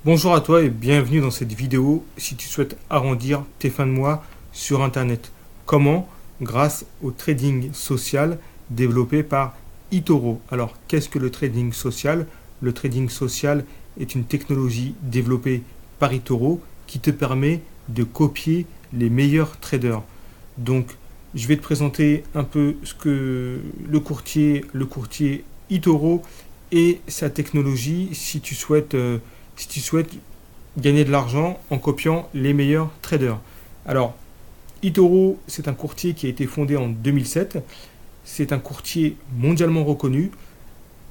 Bonjour à toi et bienvenue dans cette vidéo si tu souhaites arrondir tes fins de mois sur Internet. Comment? Grâce au trading social développé par eToro. Alors, qu'est-ce que le trading social? Le trading social est une technologie développée par eToro qui te permet de copier les meilleurs traders. Donc, je vais te présenter un peu ce que le courtier eToro et sa technologie si tu souhaites gagner de l'argent en copiant les meilleurs traders. Alors, eToro, c'est un courtier qui a été fondé en 2007. C'est un courtier mondialement reconnu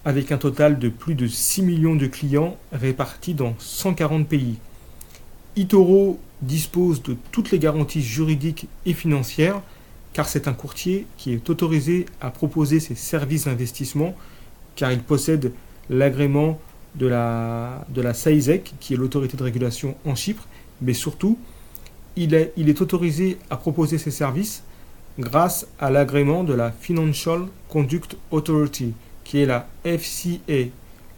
avec un total de plus de 6 millions de clients répartis dans 140 pays. eToro dispose de toutes les garanties juridiques et financières car c'est un courtier qui est autorisé à proposer ses services d'investissement car il possède l'agrément de la SAISEC, qui est l'autorité de régulation en Chypre, mais surtout, il est autorisé à proposer ses services grâce à l'agrément de la Financial Conduct Authority, qui est la FCA.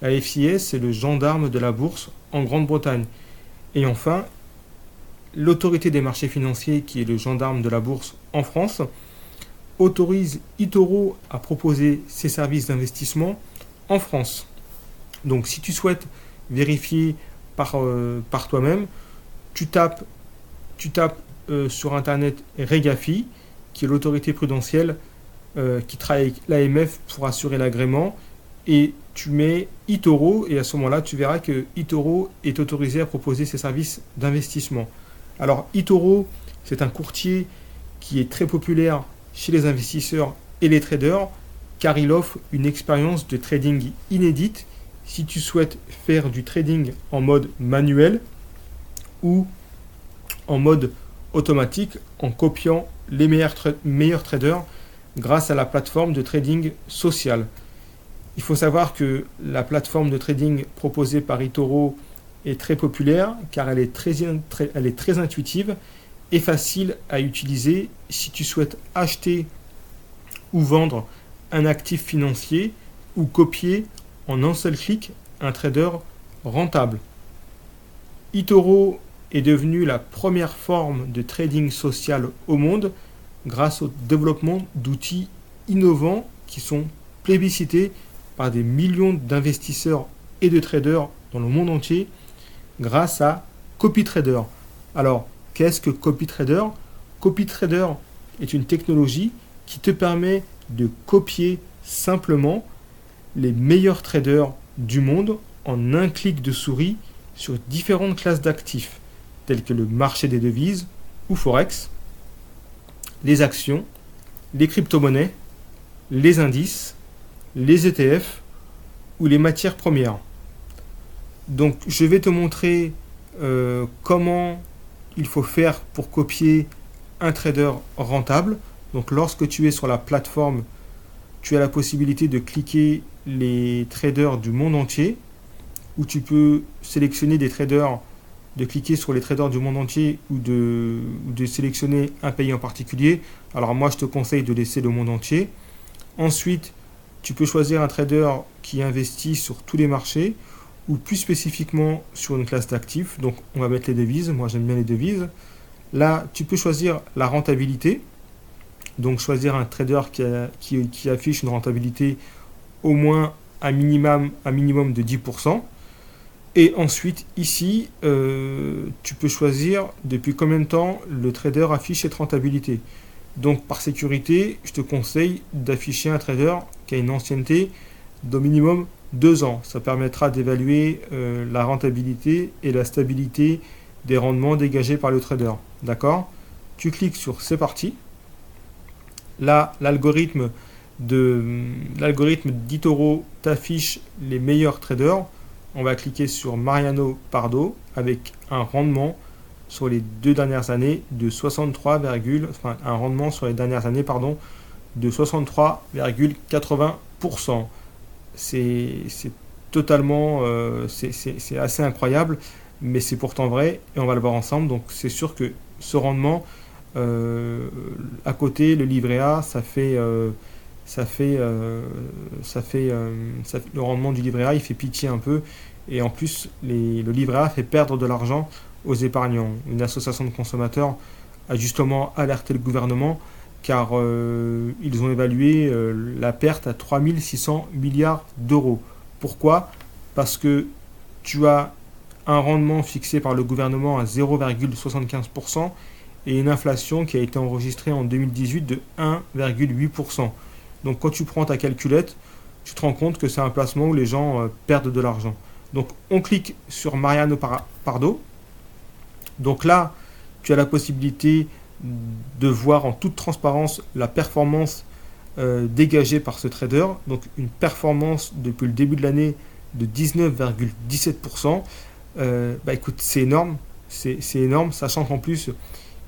La FCA, c'est le gendarme de la bourse en Grande-Bretagne. Et enfin, l'autorité des marchés financiers, qui est le gendarme de la bourse en France, autorise eToro à proposer ses services d'investissement en France. Donc si tu souhaites vérifier par toi-même, tu tapes sur internet Regafi, qui est l'autorité prudentielle qui travaille avec l'AMF pour assurer l'agrément, et tu mets eToro, et à ce moment-là, tu verras que eToro est autorisé à proposer ses services d'investissement. Alors eToro, c'est un courtier qui est très populaire chez les investisseurs et les traders, car il offre une expérience de trading inédite si tu souhaites faire du trading en mode manuel ou en mode automatique en copiant les meilleurs traders grâce à la plateforme de trading social. Il faut savoir que la plateforme de trading proposée par eToro est très populaire car elle est très intuitive et facile à utiliser si tu souhaites acheter ou vendre un actif financier ou copier en un seul clic un trader rentable. eToro est devenu la première forme de trading social au monde grâce au développement d'outils innovants qui sont plébiscités par des millions d'investisseurs et de traders dans le monde entier grâce à CopyTrader. Alors, qu'est-ce que CopyTrader? CopyTrader est une technologie qui te permet de copier simplement les meilleurs traders du monde en un clic de souris sur différentes classes d'actifs, telles que le marché des devises ou Forex, les actions, les crypto-monnaies, les indices, les ETF ou les matières premières. Donc je vais te montrer comment il faut faire pour copier un trader rentable. Donc lorsque tu es sur la plateforme, tu as la possibilité de cliquer les traders du monde entier, où tu peux sélectionner des traders, de cliquer sur les traders du monde entier ou de sélectionner un pays en particulier. Alors moi je te conseille de laisser le monde entier. Ensuite, tu peux choisir un trader qui investit sur tous les marchés ou plus spécifiquement sur une classe d'actifs. Donc on va mettre les devises, moi j'aime bien les devises. Là, tu peux choisir la rentabilité. Donc choisir un trader qui affiche une rentabilité au moins un minimum de 10%. Et ensuite, ici, tu peux choisir depuis combien de temps le trader affiche cette rentabilité. Donc par sécurité, je te conseille d'afficher un trader qui a une ancienneté d'au minimum 2 ans. Ça permettra d'évaluer la rentabilité et la stabilité des rendements dégagés par le trader. D'accord? Tu cliques sur C'est parti. Là, l'algorithme d'eToro t'affiche les meilleurs traders. On va cliquer sur Mariano Pardo avec un rendement sur les 2 dernières années de 63,80%. C'est totalement, c'est assez incroyable, mais c'est pourtant vrai et on va le voir ensemble. Donc c'est sûr que ce rendement, à côté, le livret A, le rendement du livret A, il fait pitié un peu Et en plus, le livret A fait perdre de l'argent aux épargnants. Une association de consommateurs a justement alerté le gouvernement car ils ont évalué la perte à 3600 milliards d'euros. Pourquoi? Parce que tu as un rendement fixé par le gouvernement à 0,75% et une inflation qui a été enregistrée en 2018 de 1,8%. Donc quand tu prends ta calculette, tu te rends compte que c'est un placement où les gens perdent de l'argent. Donc on clique sur Mariano Pardo. Donc là, tu as la possibilité de voir en toute transparence la performance dégagée par ce trader. Donc une performance depuis le début de l'année de 19,17%. Écoute, c'est énorme. C'est énorme, sachant qu'en plus,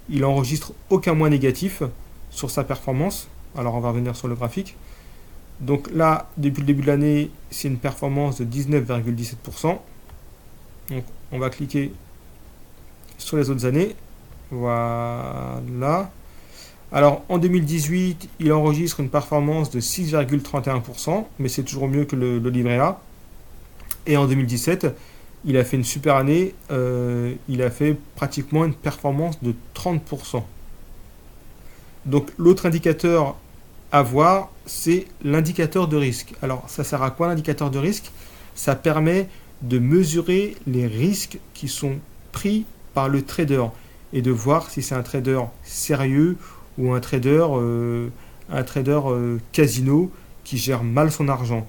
il enregistre aucun mois négatif sur sa performance. Alors on va revenir sur le graphique. Donc là, depuis le début de l'année, c'est une performance de 19,17%. Donc on va cliquer sur les autres années. Voilà. Alors en 2018, il enregistre une performance de 6,31%, mais c'est toujours mieux que le livret A. Et en 2017, il a fait une super année. Il a fait pratiquement une performance de 30%. Donc l'autre indicateur à voir, c'est l'indicateur de risque. Alors ça sert à quoi l'indicateur de risque? Ça permet de mesurer les risques qui sont pris par le trader et de voir si c'est un trader sérieux ou un trader casino qui gère mal son argent.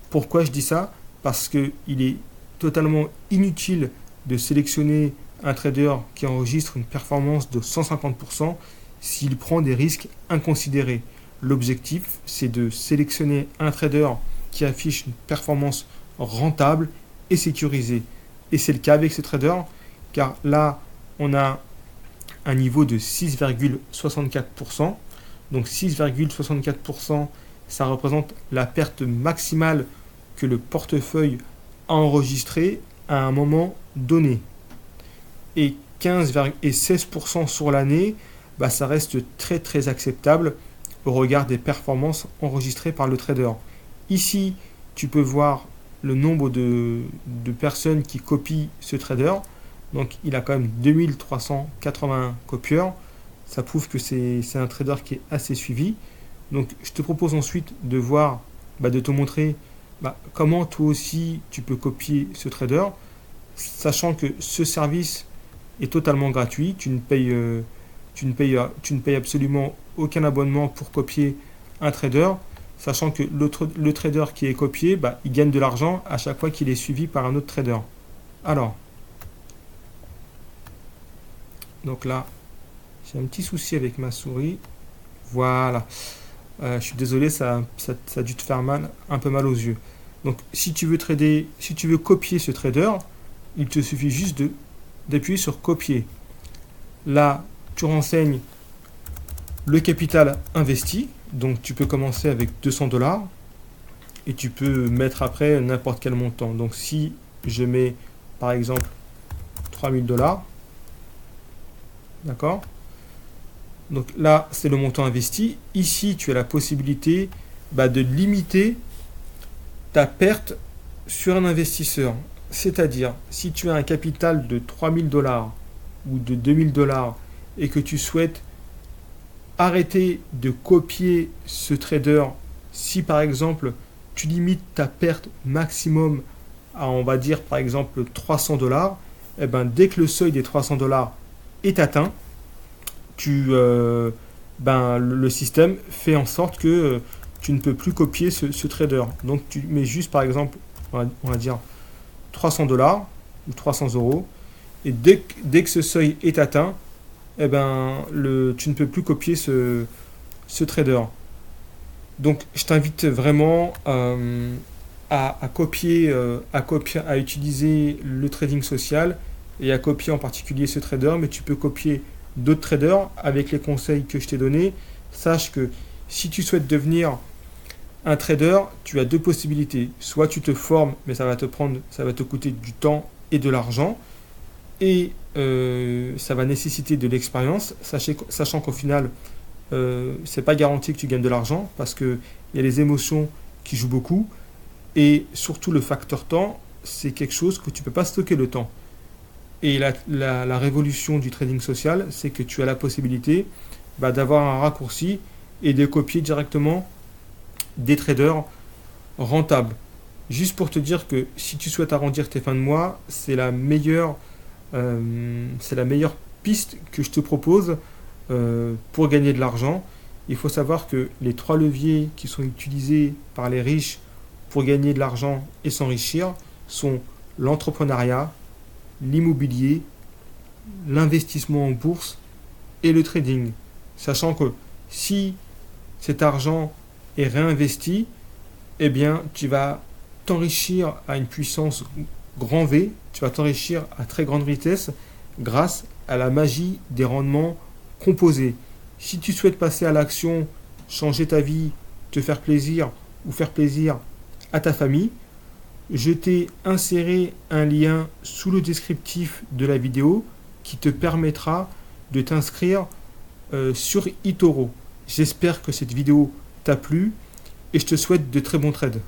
Pourquoi je dis ça? Parce qu'il est totalement inutile de sélectionner un trader qui enregistre une performance de 150% s'il prend des risques inconsidérés. L'objectif, c'est de sélectionner un trader qui affiche une performance rentable et sécurisée. Et c'est le cas avec ce trader, car là, on a un niveau de 6,64%. Donc 6,64%, ça représente la perte maximale que le portefeuille a enregistrée à un moment donné. Et 16% sur l'année, ça reste très très acceptable au regard des performances enregistrées par le trader. Ici, tu peux voir le nombre de personnes qui copient ce trader. Donc il a quand même 2381 copieurs. Ça prouve que c'est un trader qui est assez suivi. Donc je te propose ensuite de voir, de te montrer comment toi aussi tu peux copier ce trader, sachant que ce service est totalement gratuit. Tu ne payes absolument aucun abonnement pour copier un trader, sachant que le trader qui est copié, il gagne de l'argent à chaque fois qu'il est suivi par un autre trader. Alors, donc là, j'ai un petit souci avec ma souris. Voilà. Je suis désolé, ça a dû te faire un peu mal aux yeux. Donc, si tu veux copier ce trader, il te suffit juste d'appuyer sur copier. Là, tu renseignes le capital investi. Donc, tu peux commencer avec 200 $ et tu peux mettre après n'importe quel montant. Donc, si je mets par exemple 3000 $, d'accord? Donc là, c'est le montant investi. Ici, tu as la possibilité de limiter ta perte sur un investisseur. C'est-à-dire, si tu as un capital de 3000 $ ou de 2000 $ et que tu souhaites arrêter de copier ce trader, si par exemple, tu limites ta perte maximum à, on va dire, par exemple, 300 $, dès que le seuil des 300 $ est atteint, le système fait en sorte que tu ne peux plus copier ce trader. Donc tu mets juste par exemple, on va dire 300 $ ou 300 €, et dès que ce seuil est atteint, tu ne peux plus copier ce trader. Donc je t'invite vraiment à utiliser le trading social et à copier en particulier ce trader, mais tu peux copier d'autres traders avec les conseils que je t'ai donnés. Sache que si tu souhaites devenir un trader, tu as deux possibilités. Soit tu te formes, mais ça va te coûter du temps et de l'argent, et ça va nécessiter de l'expérience, sachant qu'au final, c'est pas garanti que tu gagnes de l'argent, parce qu'il y a les émotions qui jouent beaucoup, et surtout le facteur temps, c'est quelque chose que tu ne peux pas stocker le temps. Et la révolution du trading social, c'est que tu as la possibilité d'avoir un raccourci et de copier directement des traders rentables. Juste pour te dire que si tu souhaites arrondir tes fins de mois, c'est la meilleure piste que je te propose pour gagner de l'argent. Il faut savoir que les 3 leviers qui sont utilisés par les riches pour gagner de l'argent et s'enrichir sont l'entrepreneuriat, l'immobilier, l'investissement en bourse et le trading. Sachant que si cet argent est réinvesti, eh bien, tu vas t'enrichir à une puissance grand V, tu vas t'enrichir à très grande vitesse grâce à la magie des rendements composés. Si tu souhaites passer à l'action, changer ta vie, te faire plaisir ou faire plaisir à ta famille, je t'ai inséré un lien sous le descriptif de la vidéo qui te permettra de t'inscrire sur eToro. J'espère que cette vidéo t'a plu et je te souhaite de très bons trades.